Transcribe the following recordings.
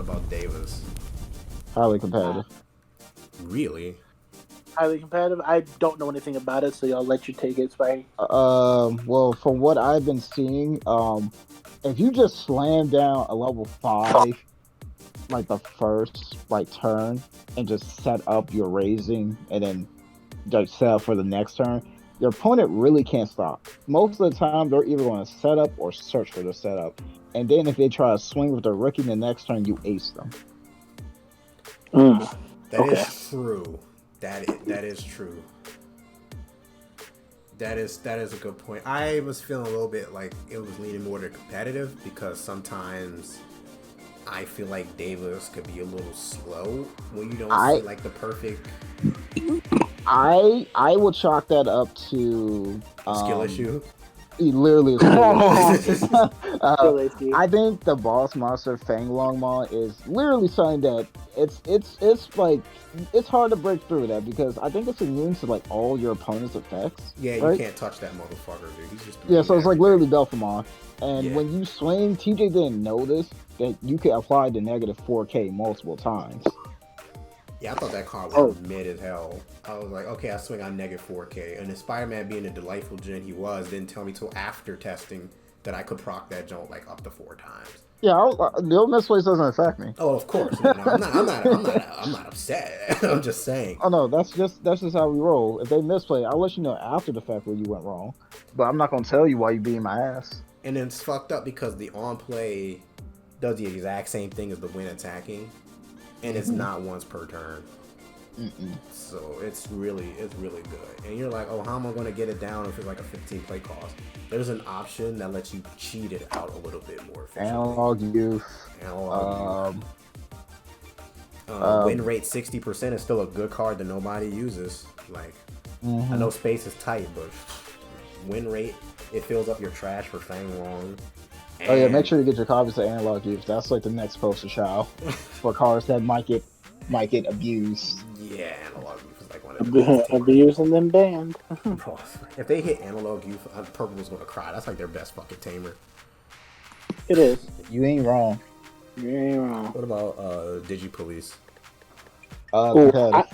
about Davis? Highly competitive. Really? Highly competitive. I don't know anything about it, so I'll let you take it, Spidey. Well, from what I've been seeing, if you just slam down a level 5, like the first like turn, and just set up your raising, and then like set up for the next turn, your opponent really can't stop. Most of the time, they're either going to set up or search for the setup, and then if they try to swing with their rookie the next turn, you ace them. That is true. That is true. That is a good point. I was feeling a little bit like it was leaning more to competitive because sometimes I feel like Davis could be a little slow when you don't see like the perfect. I will chalk that up to skill issue. Literally, I think the boss monster Fanglongmon is literally something that it's like it's hard to break through that because I think it's immune to like all your opponent's effects. Yeah, right? You can't touch that motherfucker, dude. He's just so it's like literally Belfamon. And when you swing, TJ didn't notice that you could apply the negative 4K multiple times. Yeah, I thought that card was mid as hell. I was like, okay, I swing on negative 4K. And then Spider-Man being a delightful gen he was, didn't tell me till after testing that I could proc that jump like up to 4 times. Yeah, the old misplace doesn't affect me. Oh, of course. No, I'm not upset. I'm just saying. Oh no, that's just how we roll. If they misplay, I'll let you know after the fact where you went wrong. But I'm not gonna tell you why you beat my ass. And then it's fucked up because the on play does the exact same thing as the win attacking. And it's not once per turn. So it's really good. And you're like, oh, how am I going to get it down if it's like a 15 play cost? There's an option that lets you cheat it out a little bit more efficiently. Analog youth. Win rate 60% is still a good card that nobody uses. Like, I know space is tight, but win rate, it fills up your trash for Fanglong. Oh yeah, make sure you get your copies of Analog Youth. That's like the next poster child for cards that might get abused. Yeah, Analog Youth is like one of the abused and then banned. If they hit Analog Youth, Purple was gonna cry. That's like their best fucking tamer. It is. You ain't wrong. What about Digipolice? Competitive.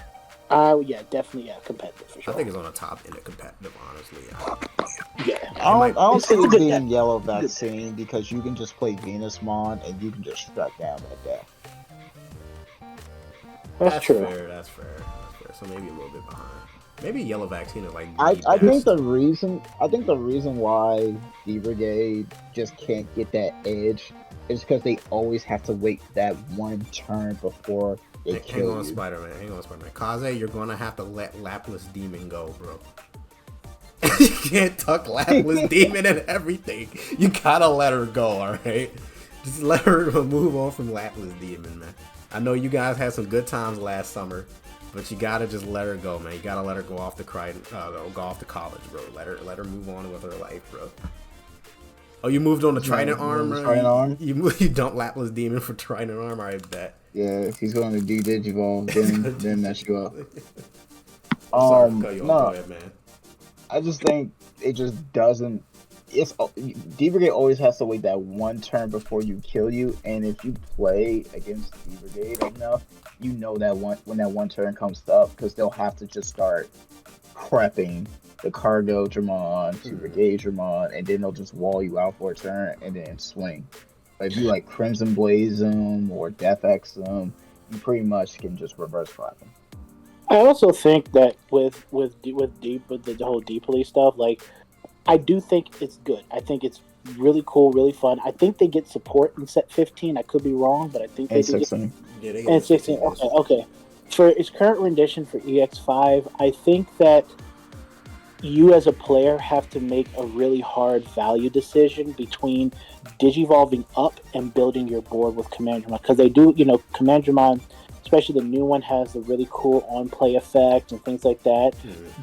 Definitely competitive for sure. I think it's on the top end of competitive, honestly. I don't see it being yellow vaccine because you can just play Venusmon and you can just shut down that deck. That's true. That's fair. So maybe a little bit behind. Maybe yellow vaccine is like. I think the reason why Dmvdrakes just can't get that edge is because they always have to wait that one turn before they kill you. Hang on, Spider-Man. Kaze, you're gonna have to let Lapless Demon go, bro. You can't tuck Lapless Demon and everything. You gotta let her go, alright? Just let her move on from Lapless Demon, man. I know you guys had some good times last summer, but you gotta just let her go, man. You gotta let her go off to college, bro. Let her move on with her life, bro. Oh, you moved on to Trident Arm, right? Trident Arm? You dumped Lapless Demon for Trident Arm, I bet. Yeah, if he's going to Digivolve, then mess you up. Sorry to cut you off. Go ahead, man. I just think it just doesn't. Dmvdrakes always has to wait that one turn before you kill you, and if you play against Dmvdrakes enough, you know that when that one turn comes up, because they'll have to just start prepping the Cargo Dramon to Brigade Dramon, and then they'll just wall you out for a turn and then swing. But if you like Crimson Blaze them or Death X them, you pretty much can just reverse clap them. I also think that with the whole Digipolice stuff, like, I do think it's good. I think it's really cool, really fun. I think they get support in set 15. I could be wrong, but I think they do. 16. Yeah, they and 16. Okay. For its current rendition for EX5, I think that you as a player have to make a really hard value decision between digivolving up and building your board with Commandramon, because they do, Commandramon, especially the new one, has a really cool on-play effect and things like that.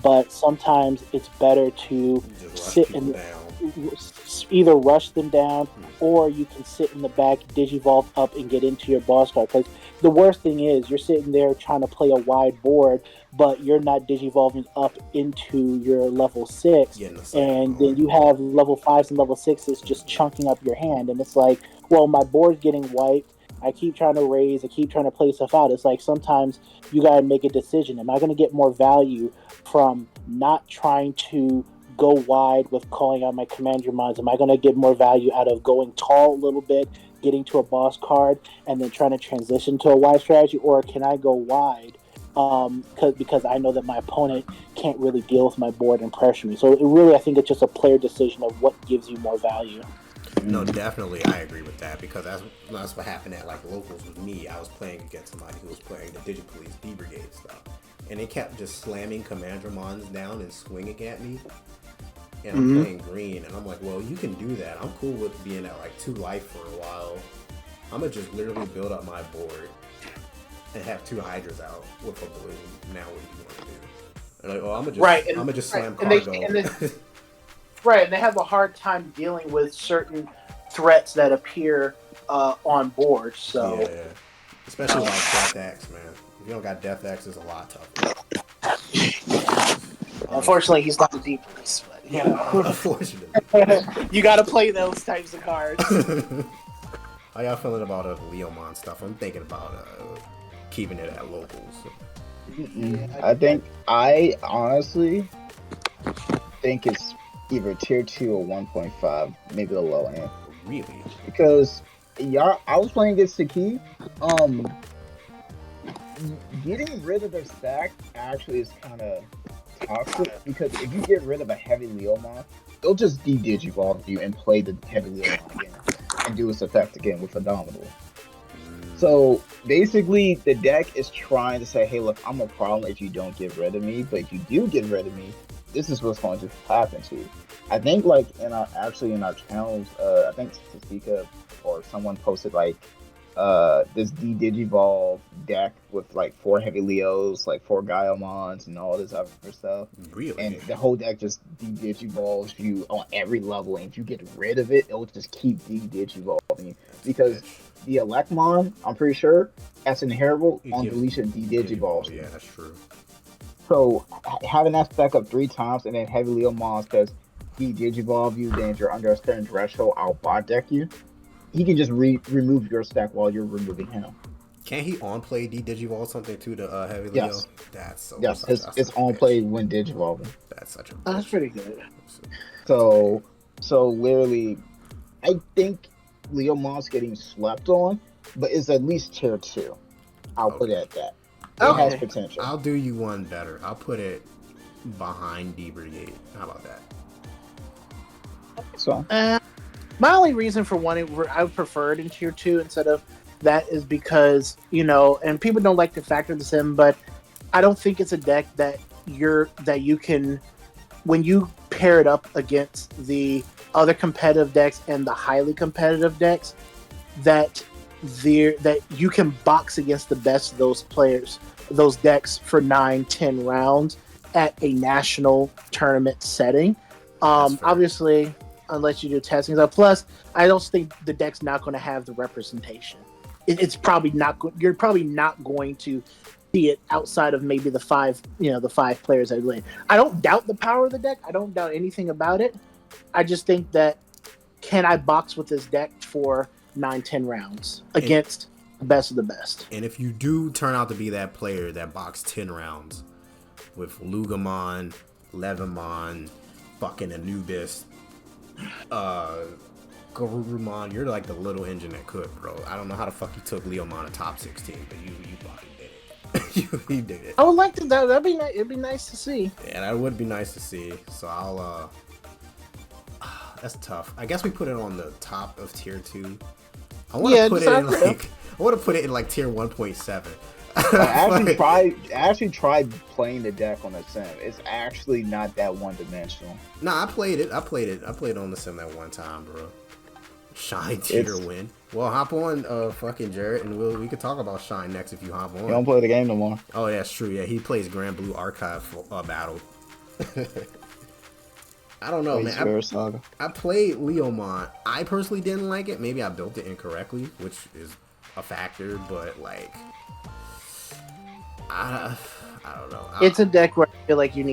But sometimes it's better to sit and either rush them down, or you can sit in the back, digivolve up, and get into your boss card. Because the worst thing is you're sitting there trying to play a wide board, but you're not digivolving up into your level 6, and then you have level 5s and level 6s just chunking up your hand, and it's like, well, my board's getting wiped, I keep trying to raise, I keep trying to play stuff out. It's like sometimes you gotta make a decision. Am I gonna get more value from not trying to go wide with calling out my commander mons? Am I gonna get more value out of going tall a little bit, getting to a boss card, and then trying to transition to a wide strategy, or can I go wide? Because I know that my opponent can't really deal with my board and pressure me. So it really, I think it's just a player decision of what gives you more value. No, definitely, I agree with that because that's what happened at like locals with me. I was playing against somebody who was playing the Digipolice Dmvdrakes stuff, and they kept just slamming Commander Mons down and swinging at me. And I'm playing green, and I'm like, well, you can do that. I'm cool with being at like 2 life for a while. I'm gonna just literally build up my board and have 2 Hydras out with a blue. Now what do you want to do? And like, oh, I'm gonna just slam cargo. Right, and they have a hard time dealing with certain threats that appear on board. So, yeah. Especially like Death X, man. If you don't got Death X, it's a lot tougher. Unfortunately, he's not the Digipolice, but you know. Unfortunately, you got to play those types of cards. How y'all feeling about the Liomon stuff? I'm thinking about keeping it at locals. I honestly think it's either tier 2 or 1.5, maybe the low end. Really? Because I was playing against Saki. Getting rid of their stack actually is kind of toxic because if you get rid of a heavy Liomon, it'll just de-digivolve you and play the heavy Liomon again and do its effect again with Phenomenal. So basically, the deck is trying to say, hey, look, I'm a problem if you don't get rid of me, but if you do get rid of me, this is what's going to happen to you. I think like in our channels, I think Sasika or someone posted like this de-digivolve deck with like 4 heavy Leos, like 4 Gaiomons and all this other stuff. Really? And the whole deck just de-digivolves you on every level, and if you get rid of it, it'll just keep de-digivolving you. Because the Electmon, I'm pretty sure, as inheritable on deletion de-digivolves. Yeah, that's true. So having that stack up 3 times and then heavy Leomon says de-digivolve you, then if you're under a certain threshold, I'll bot deck you. He can just remove your stack while you're removing him. Can't he on play de-digivolve something to the heavy Leo? Yes. That's so. Yes, it's on play when digivolving. That's such a. That's pretty good. So literally, I think Leomon's getting slept on, but it's at least tier 2. I'll put it at that. It has potential. I'll do you one better. I'll put it behind Dmvdrakes. How about that? So. My only reason for wanting, I would prefer it in tier 2 instead of that is because, you know, and people don't like to factor this in, but I don't think it's a deck that you can, when you pair it up against the other competitive decks and the highly competitive decks, that you can box against the best of those players, those decks for 9-10 rounds at a national tournament setting. Obviously, unless you do testing. Plus, I don't think the deck's not going to have the representation. It's probably not. You're probably not going to see it outside of maybe the 5 players that play. I don't doubt the power of the deck. I don't doubt anything about it. I just think that can I box with this deck for 9-10 rounds against the best of the best? And if you do turn out to be that player that boxed 10 rounds with Liomon, Levimon, fucking Anubis, Garurumon, you're like the little engine that could, bro. I don't know how the fuck you took Liomon to top 16, but you fucking did it. You did it. I would like to. That'd be nice. It'd be nice to see. Yeah, that would be nice to see. So I'll. That's tough. I guess we put it on the top of tier 2. I want to put it in like. I want to put it in like tier 1.7. I actually tried playing the deck on the sim. It's actually not that one-dimensional. Nah, I played it on the sim that one time, bro. Shine tier win. Well, hop on, fucking Jarrett, and we could talk about Shine next if you hop on. You don't play the game no more. Oh, yeah, that's true. Yeah, he plays Grand Blue Archive battle. I don't know, man. I played Liomon. I personally didn't like it. Maybe I built it incorrectly, which is a factor, but like, I don't know. It's a deck where I feel like you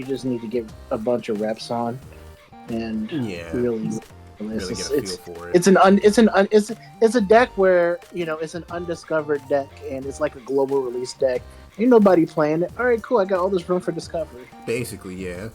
just need to get a bunch of reps on, and really. really get a feel for it. It's a deck where it's an undiscovered deck and it's like a global release deck. Ain't nobody playing it. All right, cool. I got all this room for discovery. Basically, yeah.